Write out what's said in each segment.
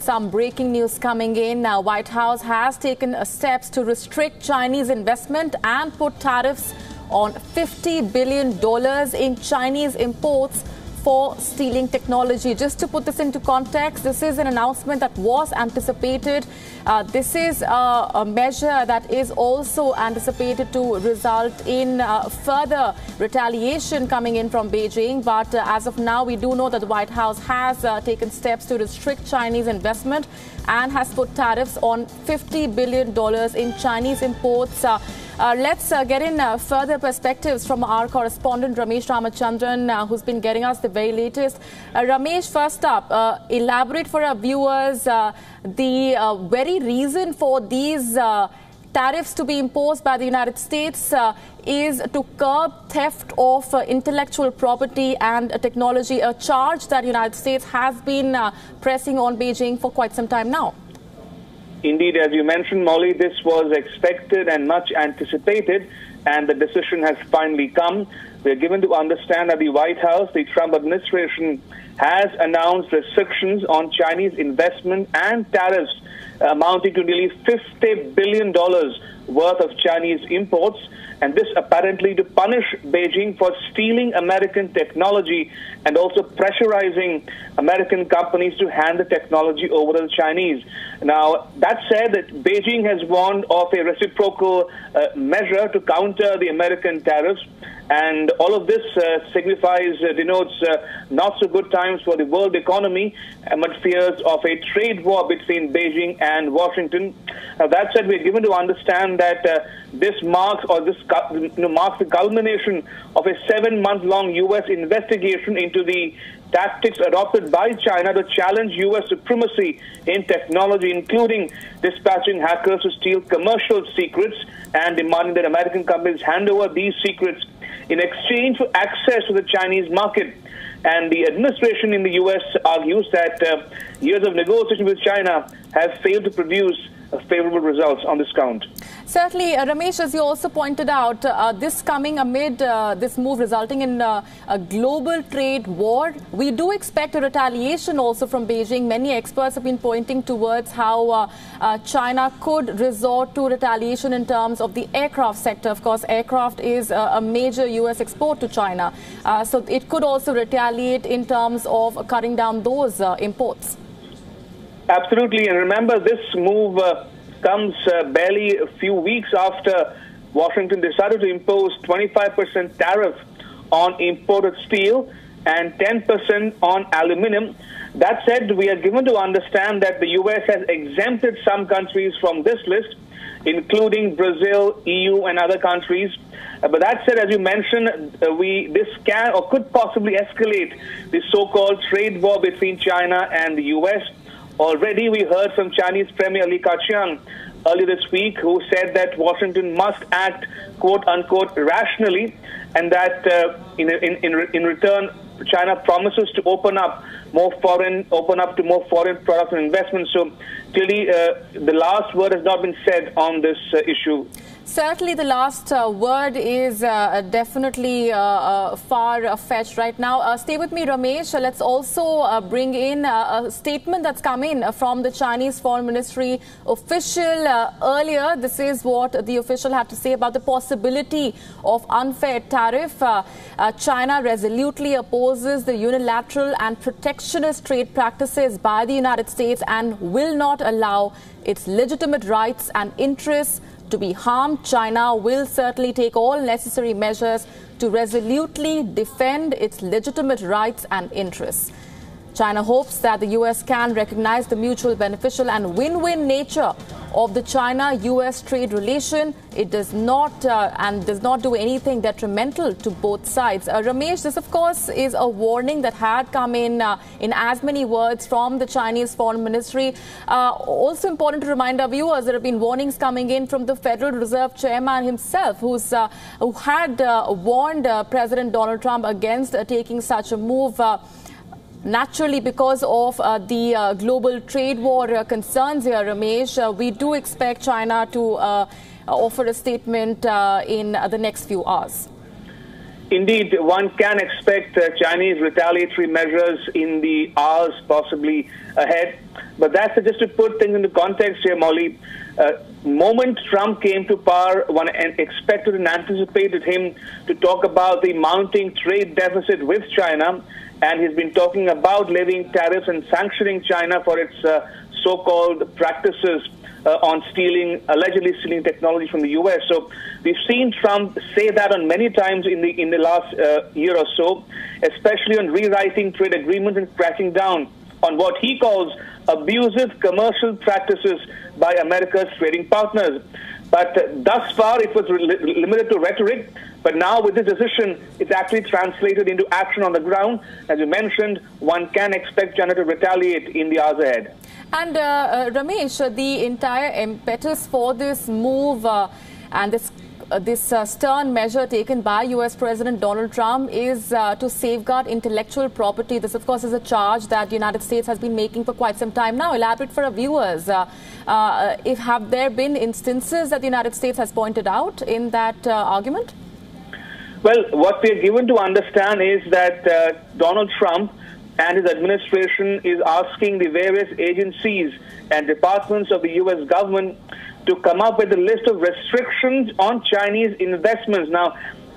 Some breaking news coming in. White House has taken steps to restrict Chinese investment and put tariffs on $50 billion in Chinese imports for stealing technology. Just to put this into context, this is an announcement that was anticipated. This is a measure that is also anticipated to result in further retaliation coming in from Beijing. But as of now, we do know that the White House has taken steps to restrict Chinese investment and has put tariffs on $50 billion in Chinese imports. Let's get in further perspectives from our correspondent Ramesh Ramachandran, who's been getting us the very latest. Ramesh, first up, elaborate for our viewers the very reason for these tariffs to be imposed by the United States is to curb theft of intellectual property and technology, a charge that the United States has been pressing on Beijing for quite some time now. Indeed, as you mentioned, Molly, this was expected and much anticipated, and the decision has finally come. We are given to understand that the White House, the Trump administration, has announced restrictions on Chinese investment and tariffs amounting to nearly $50 billion worth of Chinese imports, and this apparently to punish Beijing for stealing American technology and also pressurizing American companies to hand the technology over to the Chinese. Now, that said, that Beijing has warned of a reciprocal measure to counter the American tariffs, and all of this denotes not so good times for the world economy amid fears of a trade war between Beijing and Washington. That said, we're given to understand that this marks the culmination of a 7-month-long U.S. investigation into the tactics adopted by China to challenge U.S. supremacy in technology, including dispatching hackers to steal commercial secrets and demanding that American companies hand over these secrets in exchange for access to the Chinese market. And the administration in the U.S. argues that years of negotiation with China have failed to produce favorable results on this count. Certainly, Ramesh, as you also pointed out, this coming amid this move resulting in a global trade war. We do expect a retaliation also from Beijing. Many experts have been pointing towards how China could resort to retaliation in terms of the aircraft sector. Of course, aircraft is a major U.S. export to China. So it could also retaliate in terms of cutting down those imports. Absolutely. And remember, this move comes barely a few weeks after Washington decided to impose 25% tariff on imported steel and 10% on aluminum. That said, we are given to understand that the U.S. has exempted some countries from this list, including Brazil, EU, and other countries. But that said, as you mentioned, this can or could possibly escalate the so-called trade war between China and the U.S. Already, we heard from Chinese Premier Li Keqiang earlier this week, who said that Washington must act, quote-unquote, rationally, and that in return, China promises to open up to more foreign products and investments. So clearly, the last word has not been said on this issue. Certainly, the last word is definitely far-fetched right now. Stay with me, Ramesh. Let's also bring in a statement that's come in from the Chinese Foreign Ministry official earlier. This is what the official had to say about the possibility of unfair tariff. China resolutely opposes the unilateral and protectionist trade practices by the United States and will not allow its legitimate rights and interests to be harmed. China will certainly take all necessary measures to resolutely defend its legitimate rights and interests. China hopes that the U.S. can recognize the mutual beneficial and win-win nature of the China-U.S. trade relation. It does not do anything detrimental to both sides. Ramesh, this of course is a warning that had come in as many words from the Chinese Foreign Ministry. Also important to remind our viewers, there have been warnings coming in from the Federal Reserve Chairman himself, who had warned President Donald Trump against taking such a move. Naturally, because of the global trade war concerns here, Ramesh, we do expect China to offer a statement in the next few hours. Indeed, one can expect Chinese retaliatory measures in the hours possibly ahead. But that's just to put things into context here, Molly. Moment Trump came to power, one expected and anticipated him to talk about the mounting trade deficit with China, and he's been talking about levying tariffs and sanctioning China for its so-called practices on allegedly stealing technology from the U.S. So we've seen Trump say that on many times in the last year or so, especially on rewriting trade agreements and cracking down on what he calls abusive commercial practices by America's trading partners. But thus far, it was limited to rhetoric. But now with this decision, it's actually translated into action on the ground. As you mentioned, one can expect China to retaliate in the hours ahead. And Ramesh, the entire impetus for this move and this stern measure taken by U.S. President Donald Trump is to safeguard intellectual property. This, of course, is a charge that the United States has been making for quite some time now. Elaborate for our viewers. Have there been instances that the United States has pointed out in that argument? Well, what we are given to understand is that Donald Trump and his administration is asking the various agencies and departments of the U.S. government to come up with a list of restrictions on Chinese investments. Now,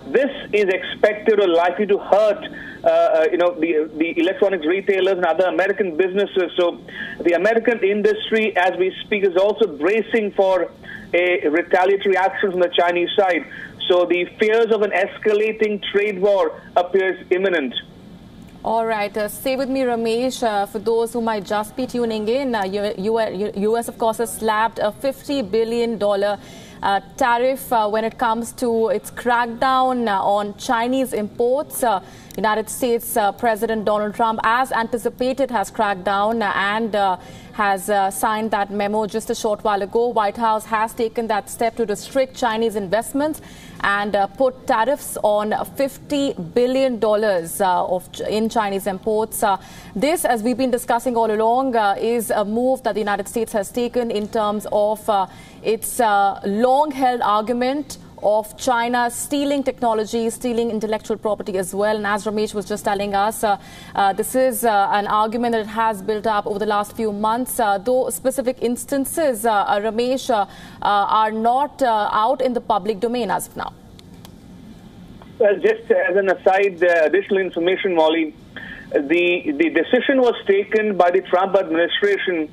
this is expected or likely to hurt, the electronics retailers and other American businesses. So the American industry, as we speak, is also bracing for a retaliatory action from the Chinese side. So the fears of an escalating trade war appears imminent. All right. Stay with me, Ramesh. For those who might just be tuning in, U.S. of course, has slapped a $50 billion tariff when it comes to its crackdown on Chinese imports. United States President Donald Trump, as anticipated, has cracked down and has signed that memo just a short while ago. White House has taken that step to restrict Chinese investments and put tariffs on $50 billion in Chinese imports. This, as we've been discussing all along, is a move that the United States has taken in terms of its long-held argument of China stealing technology, stealing intellectual property as well. And as Ramesh was just telling us, this is an argument that has built up over the last few months, though specific instances, Ramesh, are not out in the public domain as of now. Well, just as an aside, additional information, Molly, the decision was taken by the Trump administration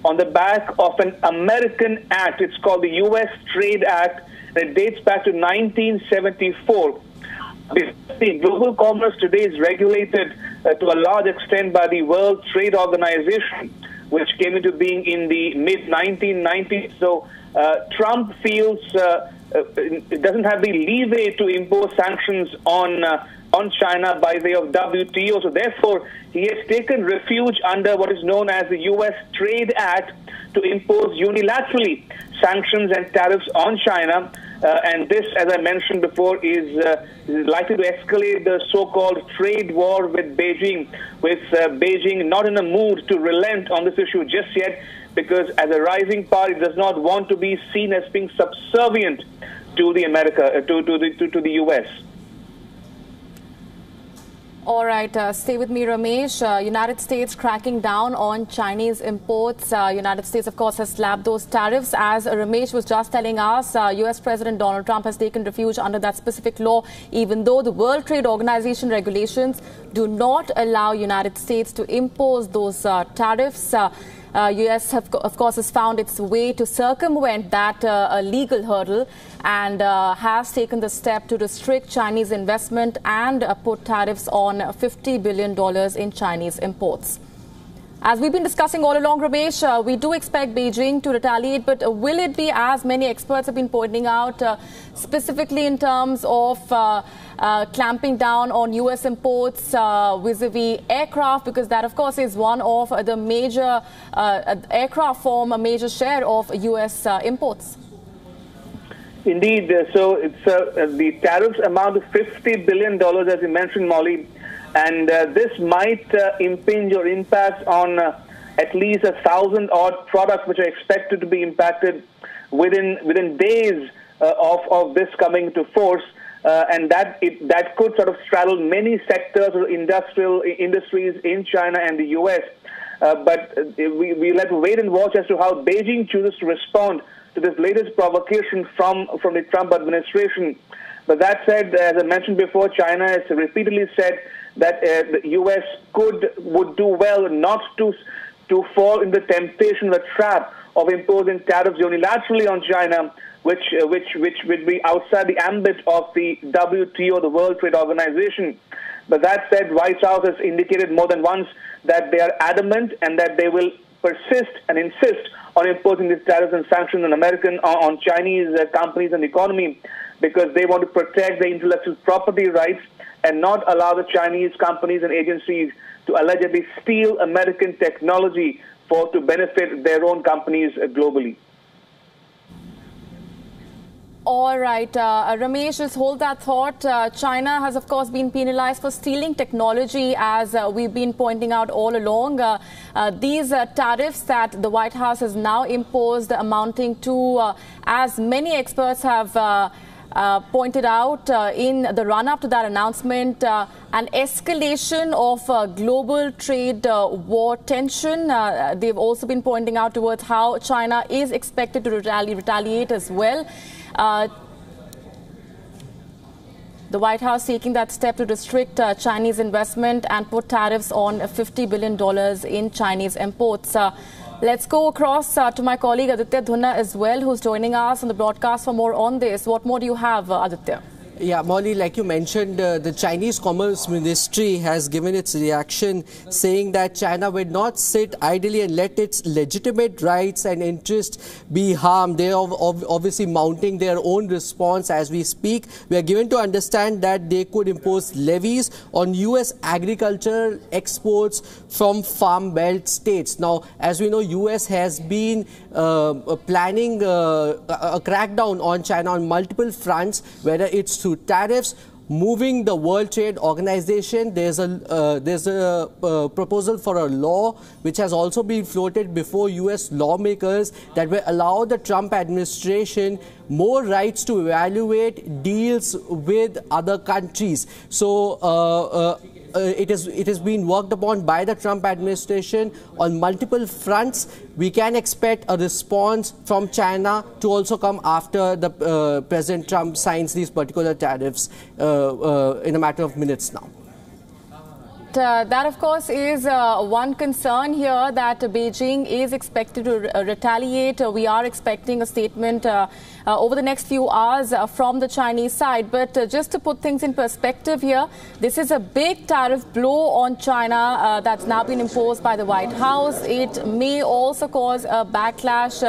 on the back of an American act. It's called the U.S. Trade Act. It dates back to 1974. The global commerce today is regulated to a large extent by the World Trade Organization, which came into being in the mid-1990s. So Trump feels it doesn't have the leeway to impose sanctions on China by way of WTO. So therefore, he has taken refuge under what is known as the U.S. Trade Act to impose unilaterally sanctions and tariffs on China. And this, as I mentioned before, is likely to escalate the so-called trade war with Beijing, with Beijing not in a mood to relent on this issue just yet, because as a rising power, it does not want to be seen as being subservient to the to the U.S. All right, stay with me, Ramesh. United States cracking down on Chinese imports. United States, of course, has slapped those tariffs. As Ramesh was just telling us, U.S. President Donald Trump has taken refuge under that specific law, even though the World Trade Organization regulations do not allow United States to impose those tariffs. U.S. of course has found its way to circumvent that legal hurdle and has taken the step to restrict Chinese investment and put tariffs on $50 billion in Chinese imports. As we've been discussing all along, Ramesh, we do expect Beijing to retaliate, but will it be, as many experts have been pointing out, specifically in terms of clamping down on U.S. imports vis-a-vis aircraft, because that, of course, is one of the major aircraft form a major share of U.S. imports. Indeed. So it's the tariffs amount to $50 billion, as you mentioned, Molly. And this might impinge or impact on at least 1,000-odd products, which are expected to be impacted within days of this coming to force, and that could sort of straddle many sectors or industries in China and the U.S. But we'll have to wait and watch as to how Beijing chooses to respond to this latest provocation from the Trump administration. But that said, as I mentioned before, China has repeatedly said that the U.S. would do well not to fall in the temptation, the trap of imposing tariffs unilaterally on China, which would be outside the ambit of the WTO, the World Trade Organization. But that said, White House has indicated more than once that they are adamant and that they will persist and insist on imposing these tariffs and sanctions on Chinese companies and economy, because they want to protect their intellectual property rights and not allow the Chinese companies and agencies to allegedly steal American technology to benefit their own companies globally. All right, Ramesh, just hold that thought. China has, of course, been penalized for stealing technology, as we've been pointing out all along. These tariffs that the White House has now imposed, amounting to, as many experts have pointed out in the run-up to that announcement, an escalation of global trade war tension. They've also been pointing out towards how China is expected to retaliate as well. The White House seeking that step to restrict Chinese investment and put tariffs on $50 billion in Chinese imports. Let's go across to my colleague Aditya Dhunna as well, who's joining us on the broadcast for more on this. What more do you have, Aditya? Yeah, Molly, like you mentioned, the Chinese Commerce Ministry has given its reaction, saying that China will not sit idly and let its legitimate rights and interests be harmed. They are obviously mounting their own response as we speak. We are given to understand that they could impose levies on U.S. agricultural exports from farm belt states. Now, as we know, U.S. has been planning a crackdown on China on multiple fronts, whether it's through tariffs, moving the World Trade Organization. There's a proposal for a law which has also been floated before U.S. lawmakers that will allow the Trump administration more rights to evaluate deals with other countries. So it has been worked upon by the Trump administration on multiple fronts. We can expect a response from China to also come after the President Trump signs these particular tariffs in a matter of minutes now. That, of course, is one concern here, that Beijing is expected to retaliate. We are expecting a statement over the next few hours from the Chinese side. But just to put things in perspective here, this is a big tariff blow on China that's now been imposed by the White House. It may also cause a backlash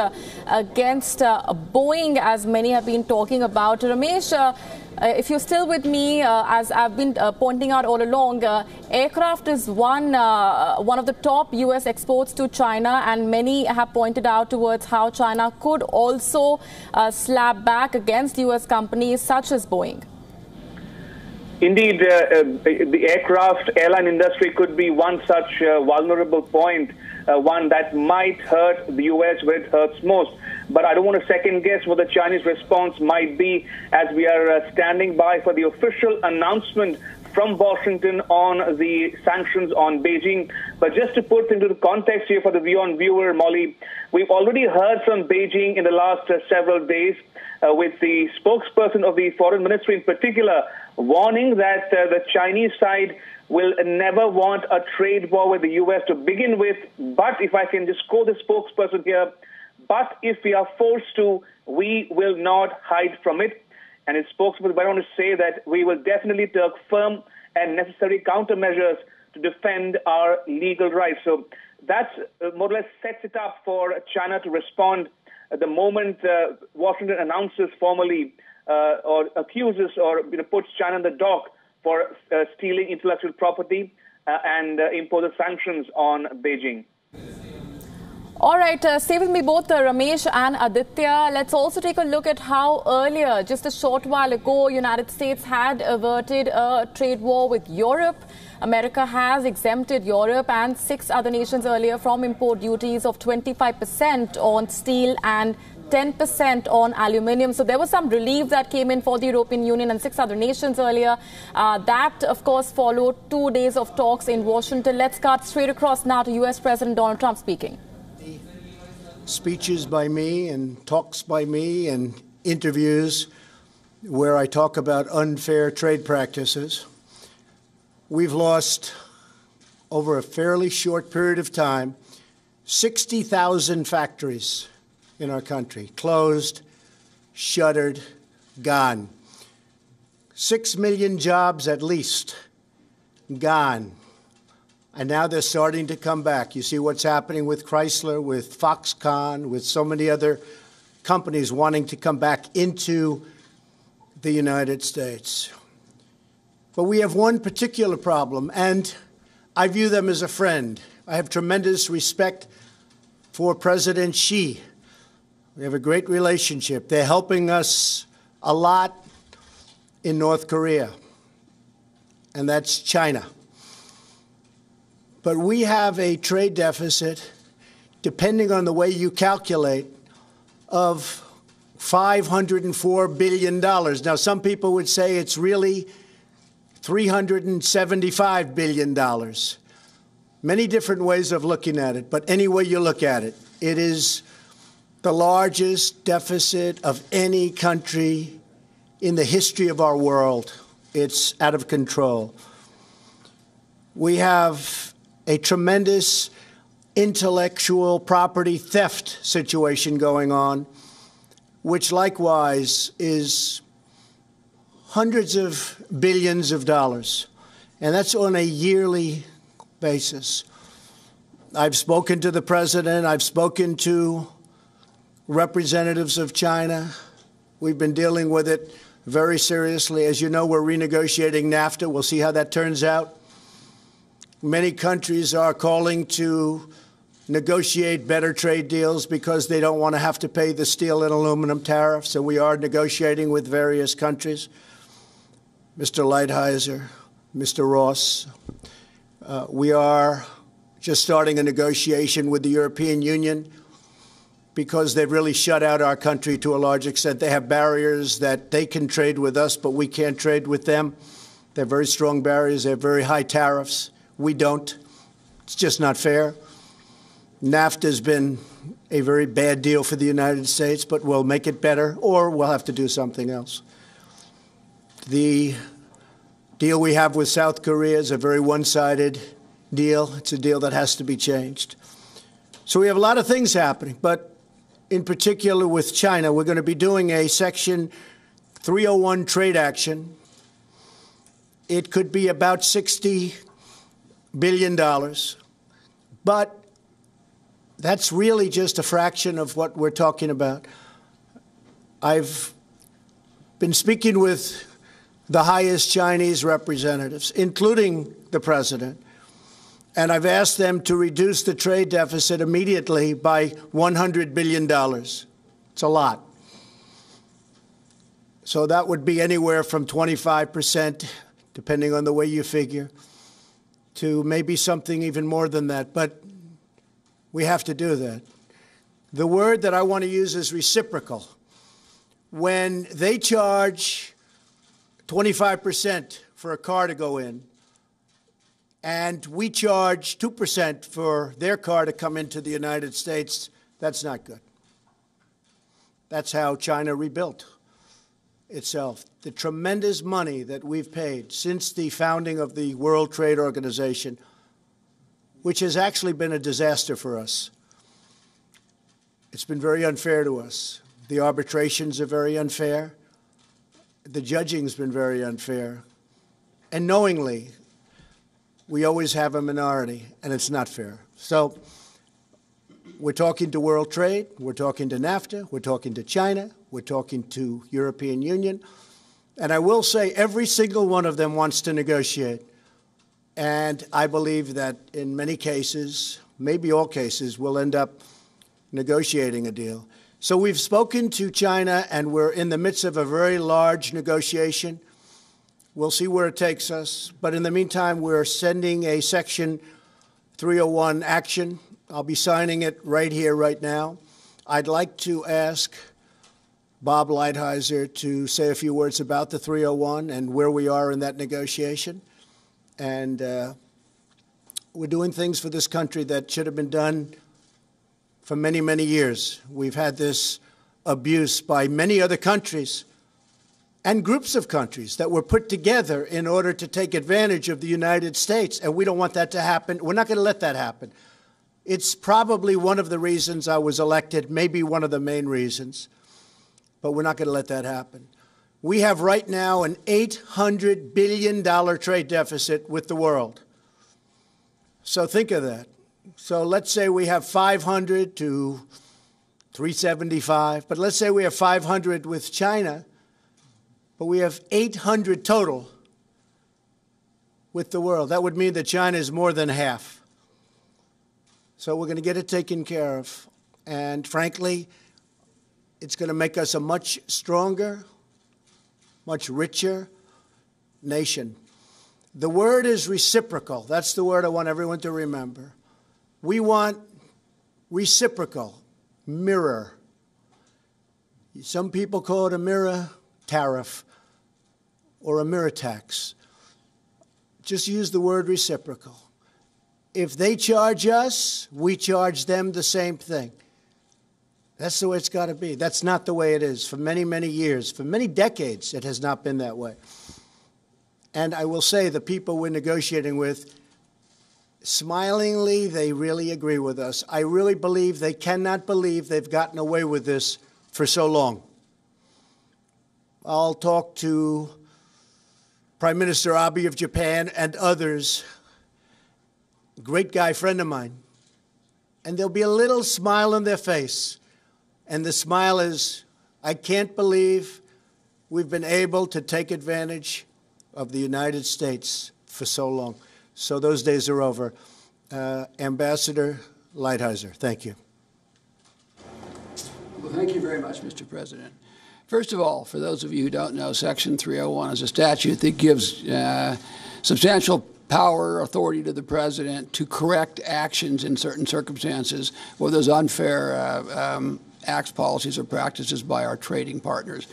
against Boeing, as many have been talking about. Ramesh, if you're still with me, as I've been pointing out all along, aircraft is one of the top U.S. exports to China, and many have pointed out towards how China could also slap back against U.S. companies such as Boeing. Indeed, the airline industry could be one such vulnerable point, one that might hurt the U.S. where it hurts most. But I don't want to second guess what the Chinese response might be, as we are standing by for the official announcement from Washington on the sanctions on Beijing. But just to put into the context here for the WION viewer, Molly, we've already heard from Beijing in the last several days, with the spokesperson of the foreign ministry in particular warning that the Chinese side will never want a trade war with the U.S. to begin with. But if I can just quote the spokesperson here, but if we are forced to, we will not hide from it. And his spokesperson went on to say that we will definitely take firm and necessary countermeasures to defend our legal rights. So that's more or less sets it up for China to respond the moment Washington announces formally or accuses or puts China in the dock for stealing intellectual property and imposes sanctions on Beijing. All right, stay with me both, Ramesh and Aditya. Let's also take a look at how earlier, just a short while ago, United States had averted a trade war with Europe. America has exempted Europe and 6 other nations earlier from import duties of 25% on steel and 10% on aluminium. So there was some relief that came in for the European Union and 6 other nations earlier. That, of course, followed 2 days of talks in Washington. Let's cut straight across now to U.S. President Donald Trump speaking. Speeches by me and talks by me and interviews where I talk about unfair trade practices. We've lost, over a fairly short period of time, 60,000 factories in our country, closed, shuttered, gone. 6 million jobs at least, gone. And now they're starting to come back. You see what's happening with Chrysler, with Foxconn, with so many other companies wanting to come back into the United States. But we have one particular problem, and I view them as a friend. I have tremendous respect for President Xi. We have a great relationship. They're helping us a lot in North Korea, and that's China. But we have a trade deficit, depending on the way you calculate, of $504 billion. Now, some people would say it's really $375 billion. Many different ways of looking at it, but any way you look at it, it is the largest deficit of any country in the history of our world. It's out of control. We have a tremendous intellectual property theft situation going on, which likewise is hundreds of billions of dollars, and that's on a yearly basis. I've spoken to the president. I've spoken to representatives of China. We've been dealing with it very seriously. As you know, we're renegotiating NAFTA. We'll see how that turns out. Many countries are calling to negotiate better trade deals because they don't want to have to pay the steel and aluminum tariffs, so we are negotiating with various countries. Mr. Lighthizer, Mr. Ross, we are just starting a negotiation with the European Union because they've really shut out our country to a large extent. They have barriers that they can trade with us, but we can't trade with them. They're very strong barriers. They have very high tariffs. We don't. It's just not fair. NAFTA has been a very bad deal for the United States, but we'll make it better, or we'll have to do something else. The deal we have with South Korea is a very one-sided deal. It's a deal that has to be changed. So we have a lot of things happening, but in particular with China, we're going to be doing a Section 301 trade action. It could be about $60 billion, but that's really just a fraction of what we're talking about. I've been speaking with the highest Chinese representatives, including the president, and I've asked them to reduce the trade deficit immediately by $100 billion. It's a lot. So that would be anywhere from 25%, depending on the way you figure, to maybe something even more than that. But we have to do that. The word that I want to use is reciprocal. When they charge 25% for a car to go in, and we charge 2% for their car to come into the United States, that's not good. That's how China rebuilt itself. The tremendous money that we've paid since the founding of the World Trade Organization, which has actually been a disaster for us. It's been very unfair to us. The arbitrations are very unfair. The judging's been very unfair. And knowingly, we always have a minority, and it's not fair. So we're talking to World Trade, we're talking to NAFTA, we're talking to China, we're talking to European Union. And I will say every single one of them wants to negotiate. And I believe that in many cases, maybe all cases, we'll end up negotiating a deal. So we've spoken to China, and we're in the midst of a very large negotiation. We'll see where it takes us. But in the meantime, we're sending a Section 301 action. I'll be signing it right here, right now. I'd like to ask Bob Lighthizer to say a few words about the 301 and where we are in that negotiation. And we're doing things for this country that should have been done for many, many years. We've had this abuse by many other countries and groups of countries that were put together in order to take advantage of the United States, and we don't want that to happen. We're not going to let that happen. It's probably one of the reasons I was elected, maybe one of the main reasons, but we're not going to let that happen. We have right now an $800 billion trade deficit with the world. So think of that. So let's say we have 500 to 375, but let's say we have 500 with China, but we have 800 total with the world. That would mean that China is more than half. So we're going to get it taken care of. And frankly, it's going to make us a much stronger, much richer nation. The word is reciprocal. That's the word I want everyone to remember. We want reciprocal, mirror. Some people call it a mirror tariff or a mirror tax. Just use the word reciprocal. If they charge us, we charge them the same thing. That's the way it's got to be. That's not the way it is. For many, many years, for many decades, it has not been that way. And I will say the people we're negotiating with, smilingly, they really agree with us. I really believe they cannot believe they've gotten away with this for so long. I'll talk to Prime Minister Abe of Japan and others, great guy, friend of mine, and there'll be a little smile on their face. And the smile is, I can't believe we've been able to take advantage of the United States for so long. So those days are over. Ambassador Lighthizer, thank you. Well, thank you very much, Mr. President. First of all, for those of you who don't know, Section 301 is a statute that gives substantial power, authority to the president to correct actions in certain circumstances where there's unfair acts, policies, or practices by our trading partners.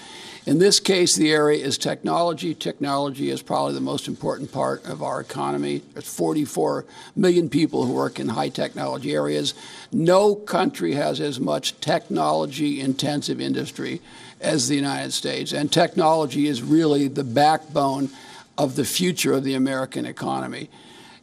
In this case, the area is technology. Technology is probably the most important part of our economy. There's 44 million people who work in high technology areas. No country has as much technology-intensive industry as the United States, and technology is really the backbone of the future of the American economy.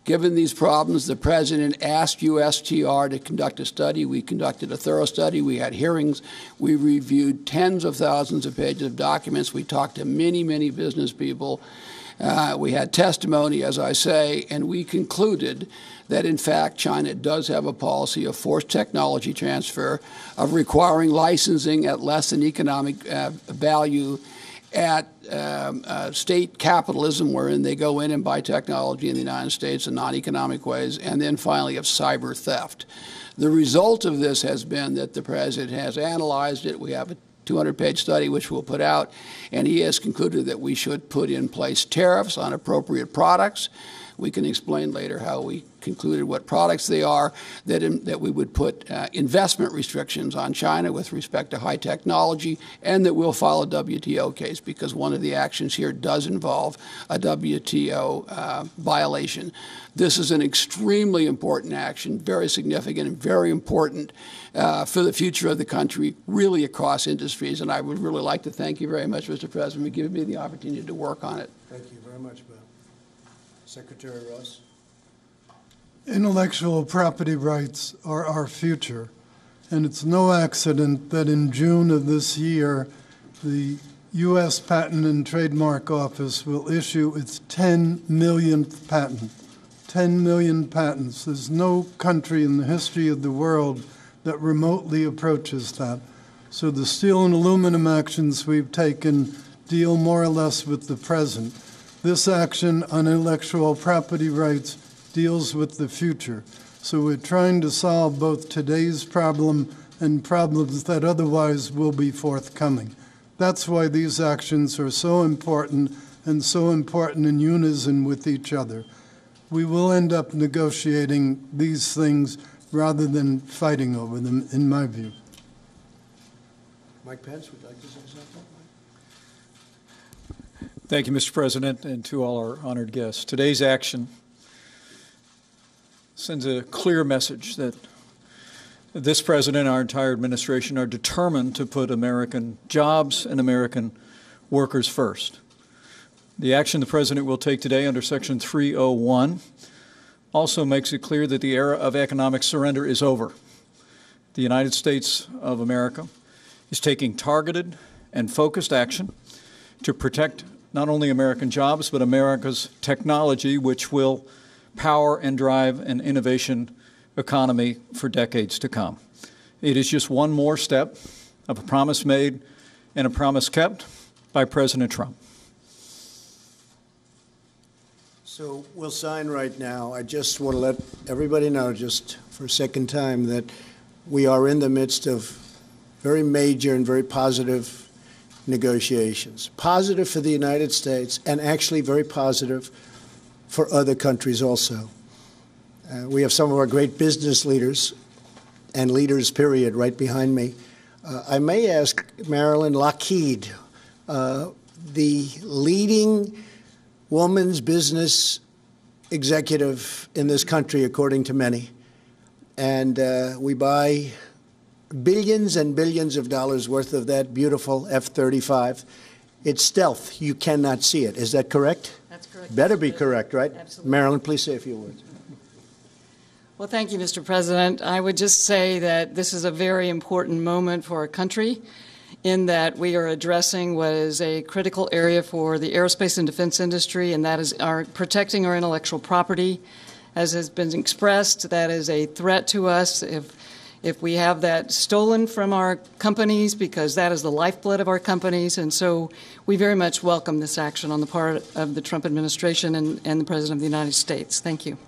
Given these problems, the President asked USTR to conduct a study. We conducted a thorough study. We had hearings. We reviewed tens of thousands of pages of documents. We talked to many, many business people. We had testimony, as I say, and we concluded that, in fact, China does have a policy of forced technology transfer, of requiring licensing at less than economic value, at state capitalism, wherein they go in and buy technology in the United States in non-economic ways, and then finally of cyber theft. The result of this has been that the President has analyzed it. We have a 200-page study which we'll put out, and he has concluded that we should put in place tariffs on appropriate products. We can explain later how we concluded what products they are, that we would put investment restrictions on China with respect to high technology, and that we'll file a WTO case because one of the actions here does involve a WTO violation. This is an extremely important action, very significant and very important for the future of the country, really across industries. And I would really like to thank you very much, Mr. President, for giving me the opportunity to work on it. Thank you very much, Bill. Secretary Ross. Intellectual property rights are our future, and it's no accident that in June of this year, the U.S. Patent and Trademark Office will issue its 10 millionth patent. 10 million patents. There's no country in the history of the world that remotely approaches that. So the steel and aluminum actions we've taken deal more or less with the present. This action on intellectual property rights deals with the future. So we're trying to solve both today's problem and problems that otherwise will be forthcoming. That's why these actions are so important and so important in unison with each other. We will end up negotiating these things rather than fighting over them, in my view. Mike Pence would like to say something? Thank you, Mr. President, and to all our honored guests. Today's action sends a clear message that this president and our entire administration are determined to put American jobs and American workers first. The action the president will take today under Section 301 also makes it clear that the era of economic surrender is over. The United States of America is taking targeted and focused action to protect not only American jobs, but America's technology, which will power and drive an innovation economy for decades to come. It is just one more step of a promise made and a promise kept by President Trump. So we'll sign right now. I just want to let everybody know, just for a second time, that we are in the midst of very major and very positive negotiations. Positive for the United States, and actually very positive for other countries also. We have some of our great business leaders and leaders, period, right behind me. I may ask Marilyn Lockheed, the leading woman's business executive in this country, according to many. And we buy billions and billions of dollars worth of that beautiful F-35. It's stealth. You cannot see it. Is that correct? That's correct. Better be correct, right? Absolutely. Marilyn, please say a few words. Well, thank you, Mr. President. I would just say that this is a very important moment for our country in that we are addressing what is a critical area for the aerospace and defense industry, and that is protecting our intellectual property. As has been expressed, that is a threat to us if we have that stolen from our companies, because that is the lifeblood of our companies. And so we very much welcome this action on the part of the Trump administration and the President of the United States. Thank you.